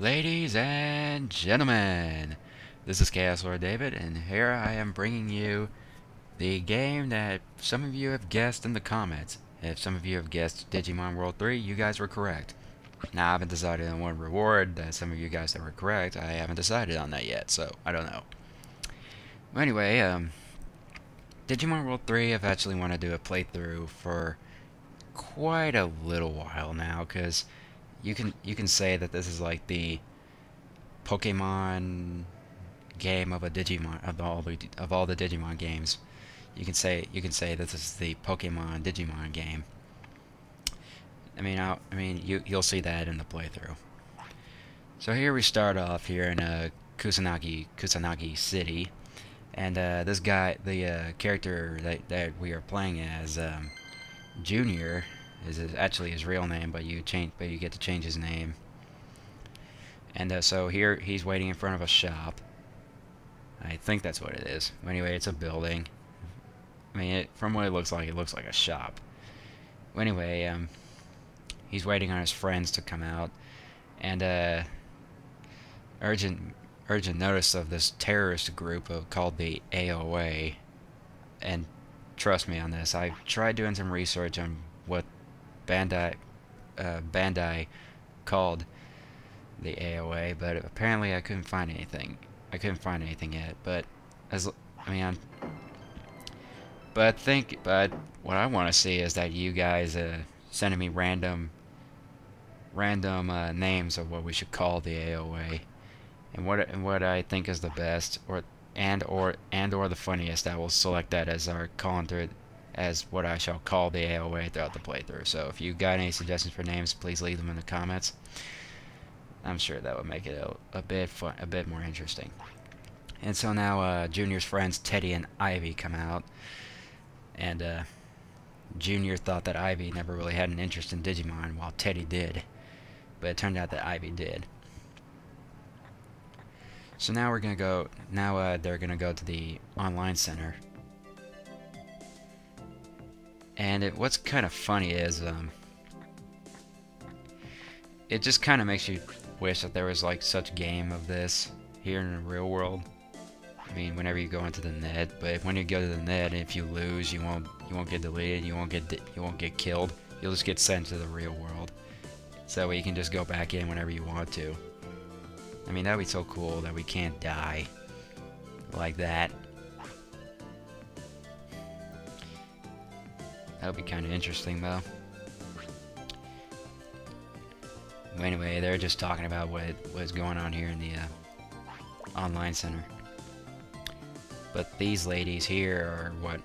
Ladies and gentlemen, this is Chaos Lord David, and here I am bringing you the game that some of you have guessed in the comments. If some of you have guessed Digimon World 3, you guys were correct. Now, I haven't decided on what reward that some of you guys that were correct. I haven't decided on that yet, so I don't know. Well, anyway, Digimon World 3, I've actually wanted to do a playthrough for quite a little while now, because you can say that this is like the Pokemon game of a Digimon of all the Digimon games. You can say this is the Pokemon Digimon game. You'll see that in the playthrough. So here we start off here in Kusanagi City, and this guy, the character that we are playing as, Junior, is actually his real name, but you get to change his name. And so here he's waiting in front of a shop. I think that's what it is. Anyway, it's a building. From what it looks like a shop. Anyway, he's waiting on his friends to come out, and urgent notice of this terrorist group called the AOA. And trust me on this, I tried doing some research on what Bandai called the AOA, but apparently I couldn't find anything. I couldn't find anything yet. But but what I want to see is that you guys sending me random names of what we should call the AOA, and what I think is the best, or the funniest. I will select that as our as what I shall call the AOA throughout the playthrough. So if you got any suggestions for names, please leave them in the comments. I'm sure that would make it a bit more interesting. And so now Junior's friends Teddy and Ivy come out, and Junior thought that Ivy never really had an interest in Digimon, while Teddy did, but it turned out that Ivy did. So now they're gonna go to the online center. And what's kind of funny is, it just kind of makes you wish that there was like such game of this here in the real world. Whenever you go into the net, but when you go to the net, if you lose, you won't get deleted, you won't get killed. You'll just get sent to the real world. So that way you can just go back in whenever you want to. That'd be so cool that we can't die like that. That would be kind of interesting, though. Anyway, they're just talking about what's going on here in the online center. But these ladies here are what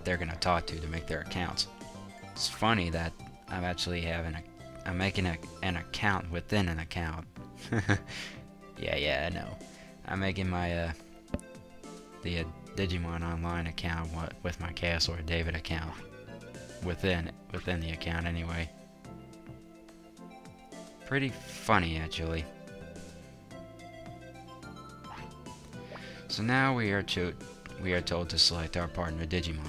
they're gonna talk to make their accounts. It's funny that I'm actually I'm making an account within an account. yeah, I know. I'm making my the Digimon Online account with my Chaos Lord David account within the account anyway. Pretty funny, actually. So now we are told to select our partner Digimon.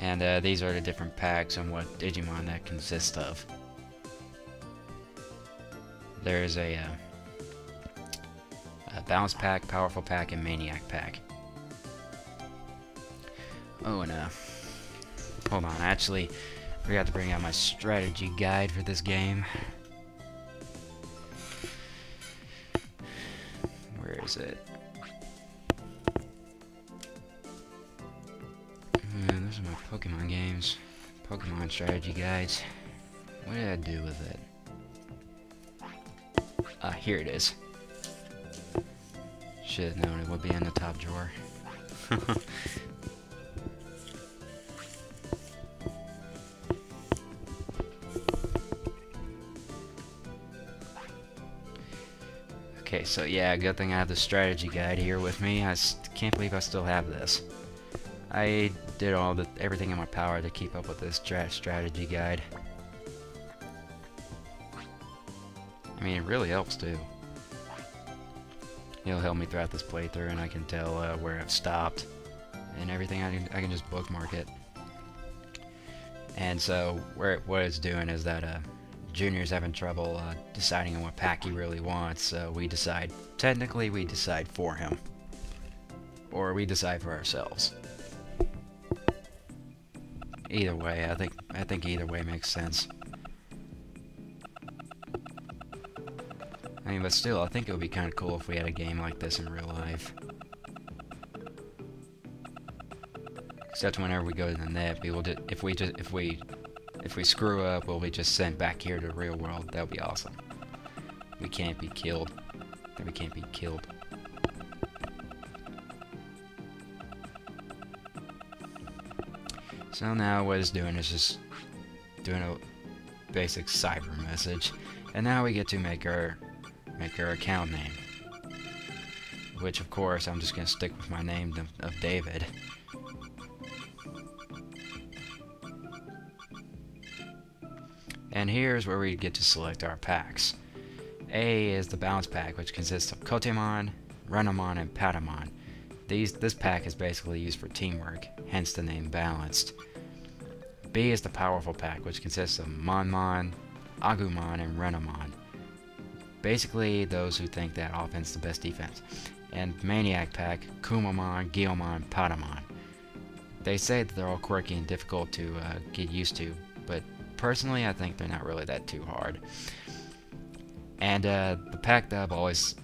And these are the different packs and what Digimon that consists of. There is a Balance Pack, Powerful Pack, and Maniac Pack. Oh, and hold on, I actually forgot to bring out my strategy guide for this game. Where is it? Those are my Pokemon games. Pokemon strategy guides. What did I do with it? Here it is. Should have known it would be in the top drawer. Okay, so yeah, good thing I have the strategy guide here with me. I can't believe I still have this. I did everything in my power to keep up with this strategy guide. It really helps too. He'll help me throughout this playthrough, and I can tell where I've stopped and everything. I can just bookmark it. And so what it's doing is that Junior's having trouble deciding on what pack he really wants, so we decide. Technically, we decide for him, or we decide for ourselves. Either way, I think either way makes sense. I mean, but still, I think it would be kind of cool if we had a game like this in real life. Except whenever we go to the net, we will just, if we screw up, we'll be just sent back here to the real world. That would be awesome. We can't be killed. We can't be killed. So now what it's doing is just doing a basic cyber message, and now we get to make our account name. Which, of course, I'm just gonna stick with my name of David. And here's where we get to select our packs. A is the balance pack, which consists of Kotemon, Renamon, and Patamon. This pack is basically used for teamwork, hence the name Balanced. B is the powerful pack, which consists of Monmon, Agumon, and Renamon. Basically, those who think that offense is the best defense. And Maniac pack, Kumamon, Guilmon, Patamon. They say that they're all quirky and difficult to get used to, but personally, I think they're not really that too hard. And the pack that I've always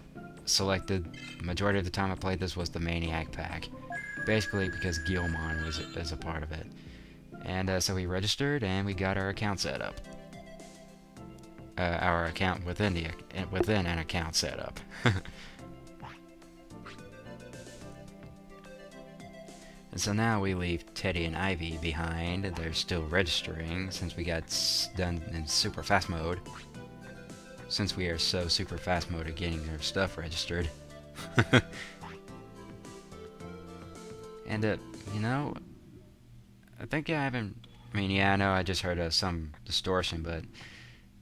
selected, majority of the time I played this, was the Maniac pack. Basically because Guilmon was a part of it. And so we registered and we got our account set up. Our account within an account setup. And so now we leave Teddy and Ivy behind. They're still registering since we got done in super fast mode. Since we are so super fast mode at getting their stuff registered. And you know, I think I haven't. I mean, yeah, I know I just heard some distortion, but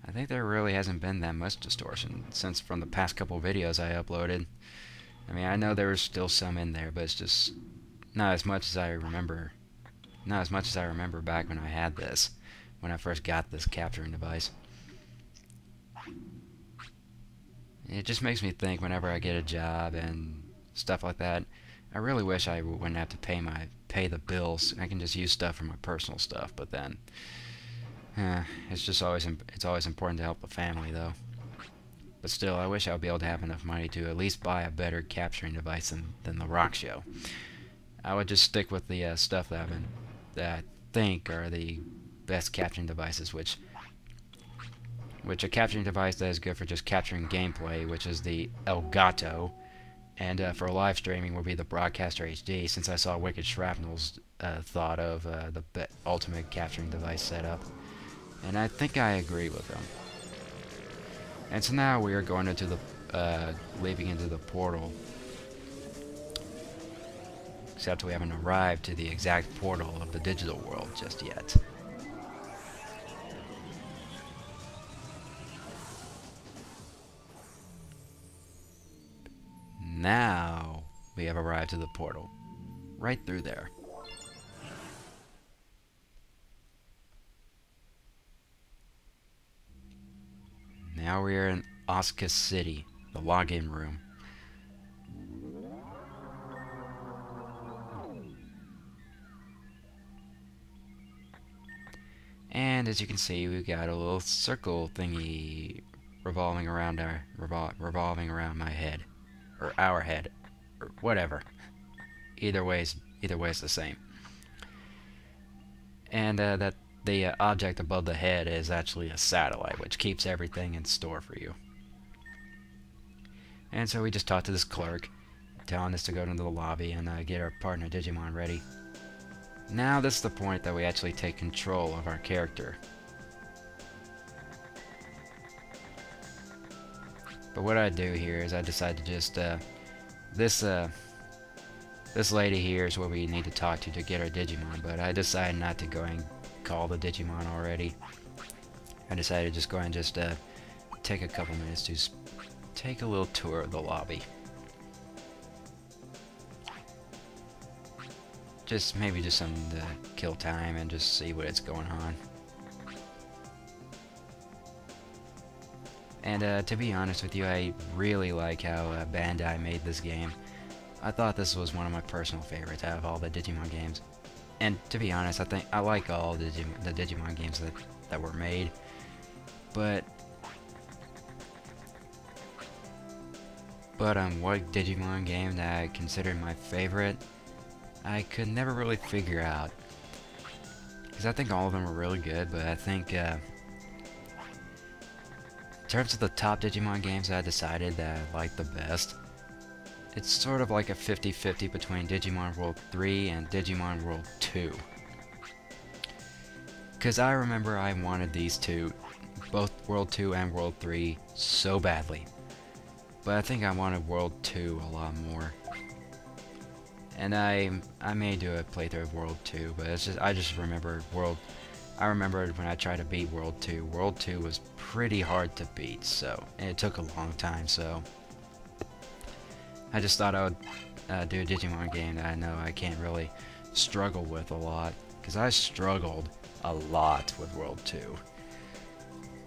I think there really hasn't been that much distortion since from the past couple videos I uploaded. I mean, I know there was still some in there, but it's just not as much as I remember. Not as much as I remember back when I had this, when I first got this capturing device. It just makes me think whenever I get a job and stuff like that, I really wish I wouldn't have to pay the bills. I can just use stuff for my personal stuff, but then it's just always important to help the family though. But still, I wish I would be able to have enough money to at least buy a better capturing device than the Rock Show. I would just stick with the stuff that I think are the best capturing devices, which a capturing device that is good for just capturing gameplay, which is the Elgato, and for live streaming will be the Broadcaster HD, since I saw Wicked Shrapnel's thought of the ultimate capturing device setup, and I think I agree with him. And so now we are going into the leaping into the portal. Except we haven't arrived to the exact portal of the digital world just yet. Now we have arrived to the portal. Right through there. Now we are in Osaka City, the login room. And as you can see, we've got a little circle thingy revolving around my head, or our head, or whatever. Either way's the same. And that the object above the head is actually a satellite, which keeps everything in store for you. And so we just talked to this clerk, telling us to go into the lobby and get our partner Digimon ready. Now this is the point that we actually take control of our character. But what I do here is I decide to just this lady here is what we need to talk to get our Digimon, but I decided not to go and call the Digimon already. I decided to just go and just take a couple minutes to take a little tour of the lobby. Just maybe just something to kill time and just see what is going on. And to be honest with you, I really like how Bandai made this game. I thought this was one of my personal favorites out of all the Digimon games. And to be honest, I think I like all the Digimon games that were made. But what Digimon game that I considered my favorite, I could never really figure out. Because I think all of them are really good, but I think in terms of the top Digimon games that I decided that I liked the best, it's sort of like a 50-50 between Digimon World 3 and Digimon World 2. Because I remember I wanted these two, both World 2 and World 3, so badly. But I think I wanted World 2 a lot more. And I may do a playthrough of World 2, but it's just I just remember I remembered when I tried to beat World 2. World 2 was pretty hard to beat, and it took a long time, so I just thought I would do a Digimon game that I know I can't really struggle with a lot, because I struggled a lot with World 2.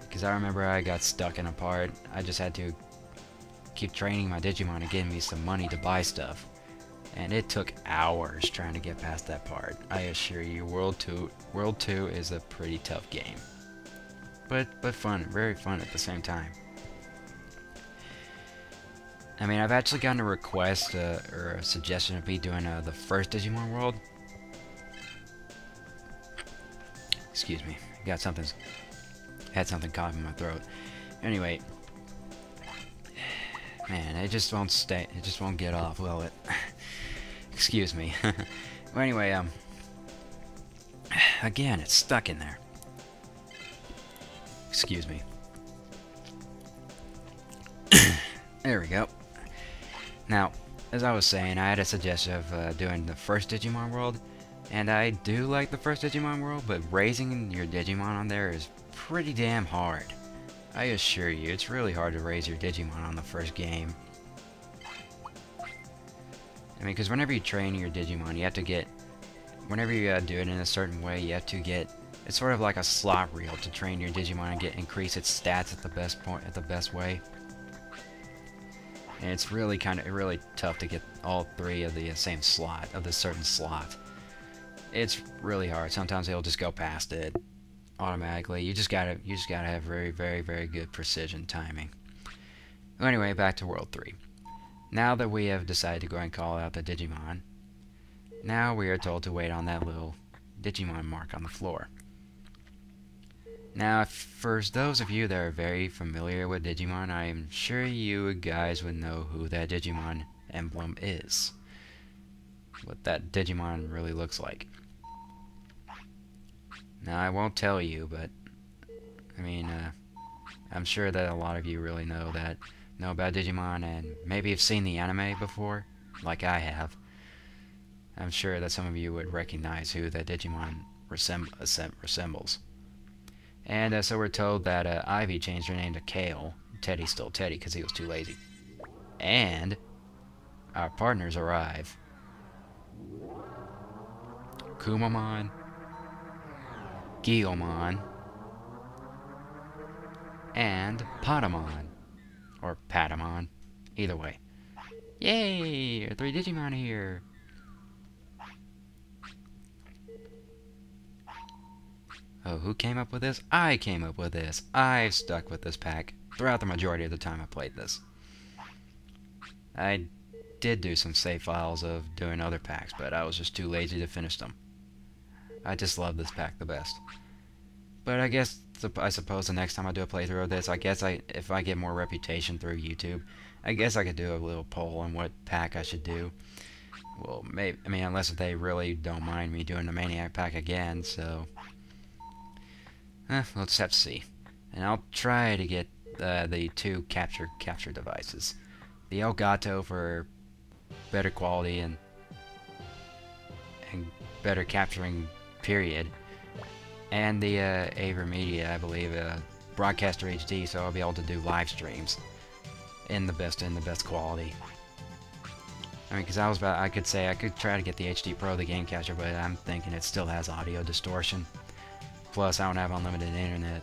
Because I remember I got stuck in a part. I just had to keep training my Digimon and getting me some money to buy stuff. And it took hours trying to get past that part. I assure you, World 2 is a pretty tough game. But fun, very fun at the same time. I mean, I've actually gotten a request or a suggestion of me doing the first Digimon World. Excuse me, had something caught in my throat. Anyway, man, it just won't stay. It just won't get off, will it? Excuse me. Well, anyway, again, it's stuck in there. Excuse me. There we go. Now, as I was saying, I had a suggestion of doing the first Digimon World, and I do like the first Digimon World, but raising your Digimon on there is pretty damn hard. I assure you, it's really hard to raise your Digimon on the first game. I mean, because whenever you train your Digimon, you have to get... Whenever you do it in a certain way, you have to get... It's sort of like a slot reel to train your Digimon and increase its stats at the best way. And it's really really tough to get all three of the same slot, of the certain slot. It's really hard. Sometimes it'll just go past it automatically. You just gotta have very, very, very good precision timing. Well, anyway, back to World 3. Now that we have decided to go and call out the Digimon, now we are told to wait on that little Digimon mark on the floor. Now, for those of you that are very familiar with Digimon, I am sure you guys would know who that Digimon emblem is. What that Digimon really looks like. Now, I won't tell you, but, I mean, I'm sure that a lot of you really know about Digimon, and maybe have seen the anime before, like I have. I'm sure that some of you would recognize who that Digimon resembles. And so we're told that Ivy changed her name to Kale. Teddy's still Teddy because he was too lazy. And our partners arrive. Kumamon, Guilmon, and Patamon. Or Patamon. Either way. Yay! Our 3 Digimon are here! Oh, who came up with this? I came up with this. I've stuck with this pack throughout the majority of the time I played this. I did do some save files of doing other packs, but I was just too lazy to finish them. I just love this pack the best. But I suppose the next time I do a playthrough of this, if I get more reputation through YouTube, I guess I could do a little poll on what pack I should do. Well, maybe, I mean, unless they really don't mind me doing the Maniac pack again, so... we'll just have to see. And I'll try to get the 2 capture devices. The Elgato for better quality and better capturing, period. And the AverMedia, I believe, Broadcaster HD, so I'll be able to do live streams in the best quality. I mean, because I could say I could try to get the HD Pro, the game capture, but I'm thinking it still has audio distortion. Plus, I don't have unlimited internet.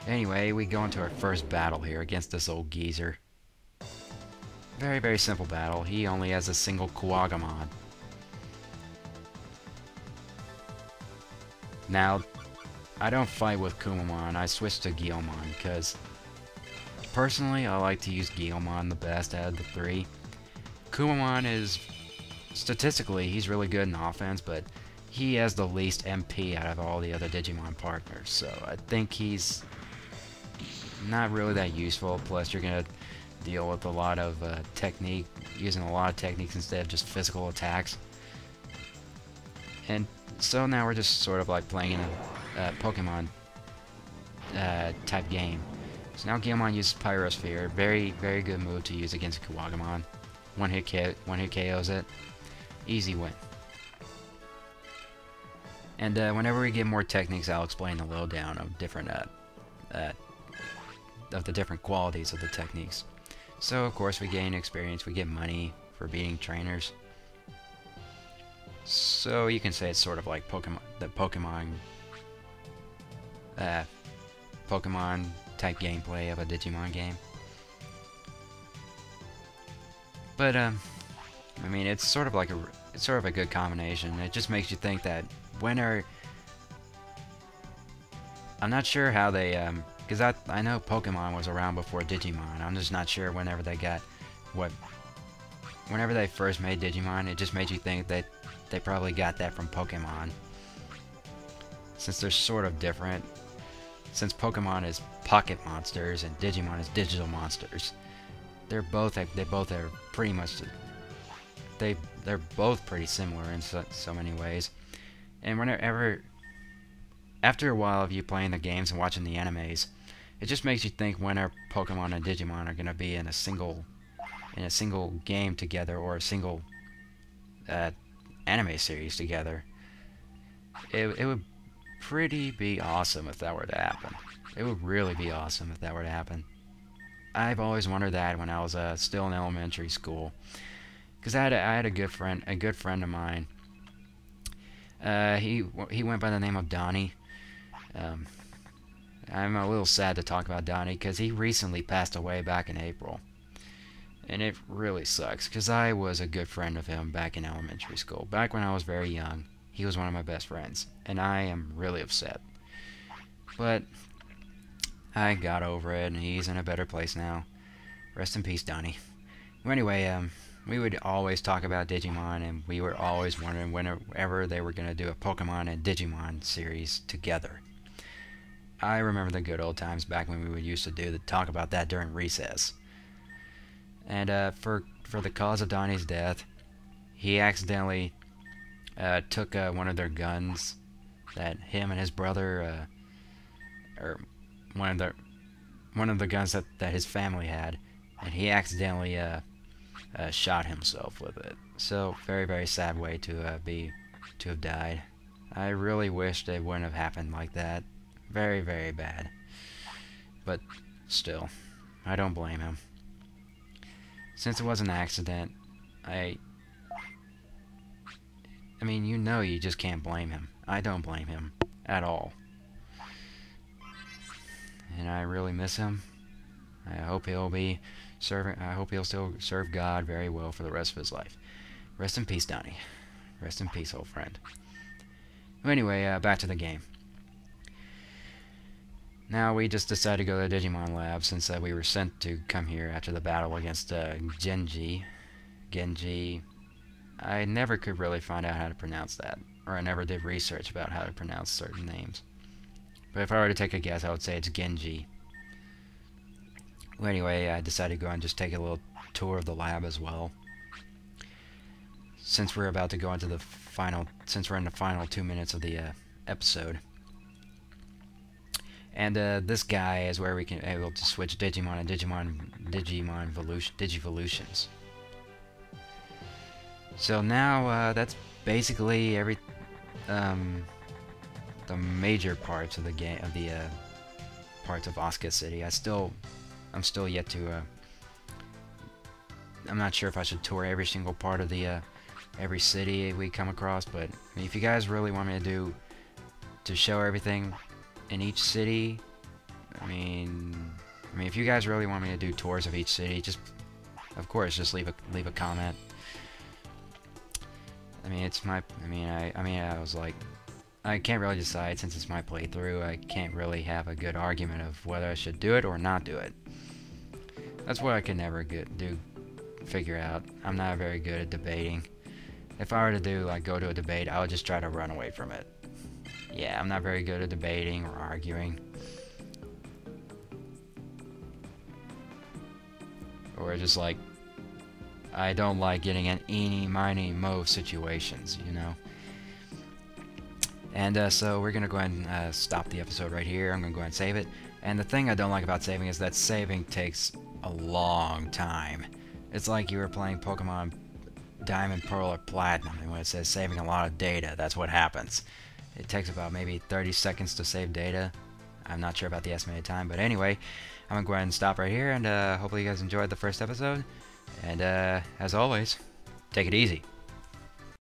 Anyway, we go into our first battle here against this old geezer. Very, very simple battle. He only has a single Kuwagamon. Now, I don't fight with Kumamon, I switched to Guilmon, because personally, I like to use Guilmon the best out of the three. Kumamon is, statistically, he's really good in offense, but he has the least MP out of all the other Digimon partners, so I think he's not really that useful. Plus, you're going to deal with a lot of technique, using a lot of techniques instead of just physical attacks. And so now we're just sort of like playing in a Pokemon type game. So now Guilmon uses Pyrosphere, very, very good move to use against Kuwagamon. One hit KOs it. Easy win. And whenever we get more techniques, I'll explain the lowdown of different of the different qualities of the techniques. So of course we gain experience, we get money for beating trainers. So you can say it's sort of like Pokemon type gameplay of a Digimon game. But I mean, it's sort of a good combination. It just makes you think that I'm not sure how they because I know Pokemon was around before Digimon. I'm just not sure whenever they first made Digimon. It just made you think that they probably got that from Pokemon, since they're sort of different. Since Pokemon is pocket monsters and Digimon is digital monsters, they both are pretty much they're both pretty similar in so many ways. And after a while of you playing the games and watching the animes, it just makes you think when our Pokemon and Digimon are gonna be in a single game together, or a single anime series together. It would pretty be awesome if that were to happen. It would really be awesome if that were to happen. I've always wondered that when I was still in elementary school, because I had a good friend of mine. He went by the name of Donnie. I'm a little sad to talk about Donnie because he recently passed away back in April. And it really sucks because I was a good friend of him back in elementary school. Back when I was very young, he was one of my best friends. And I am really upset. But I got over it and he's in a better place now. Rest in peace, Donnie. Well, anyway, we would always talk about Digimon, and we were always wondering whenever they were going to do a Pokemon and Digimon series together. I remember the good old times back when we would used to talk about that during recess. And for the cause of Donnie's death, he accidentally took one of their guns that him and his brother, or one of the guns that his family had, and he accidentally shot himself with it. So very, very sad way to have died. I really wish it wouldn't have happened like that. Very, very bad. But still, I don't blame him. Since it was an accident, I mean, you just can't blame him. I don't blame him at all. And I really miss him. I hope he'll still serve God very well for the rest of his life. Rest in peace, Donnie. Rest in peace, old friend. Well, anyway, back to the game. Now we just decided to go to the Digimon lab since we were sent to come here after the battle against Genji. I never could really find out how to pronounce that, or I never did research about how to pronounce certain names. But if I were to take a guess, I would say it's Genji. Well, anyway, I decided to go and just take a little tour of the lab as well. Since we're about to go into since we're in the final 2 minutes of the episode. And this guy is where we can able to switch Digimon and Digivolutions. So now that's basically the major parts of the game, of the parts of Asuka City. I'm still yet to I'm not sure if I should tour every single part of the every city we come across, but I mean, if you guys really want me to show everything in each city, I mean, if you guys really want me to do tours of each city, just, of course, just leave a comment. I mean, it's my, I was like, I can't really decide since it's my playthrough. I can't really have a good argument of whether I should do it or not do it. That's what I can never figure out. I'm not very good at debating. If I were to go to a debate, I would just try to run away from it. Yeah, I'm not very good at debating or arguing. Or just like, I don't like getting in eeny, miny, mo situations, you know? And so we're going to go ahead and stop the episode right here. I'm going to go ahead and save it. And the thing I don't like about saving is that saving takes a long time. It's like you were playing Pokemon Diamond, Pearl, or Platinum, and when it says saving a lot of data, that's what happens. It takes about maybe 30 seconds to save data. I'm not sure about the estimated time, but anyway, I'm going to go ahead and stop right here, and hopefully you guys enjoyed the first episode. And as always, take it easy.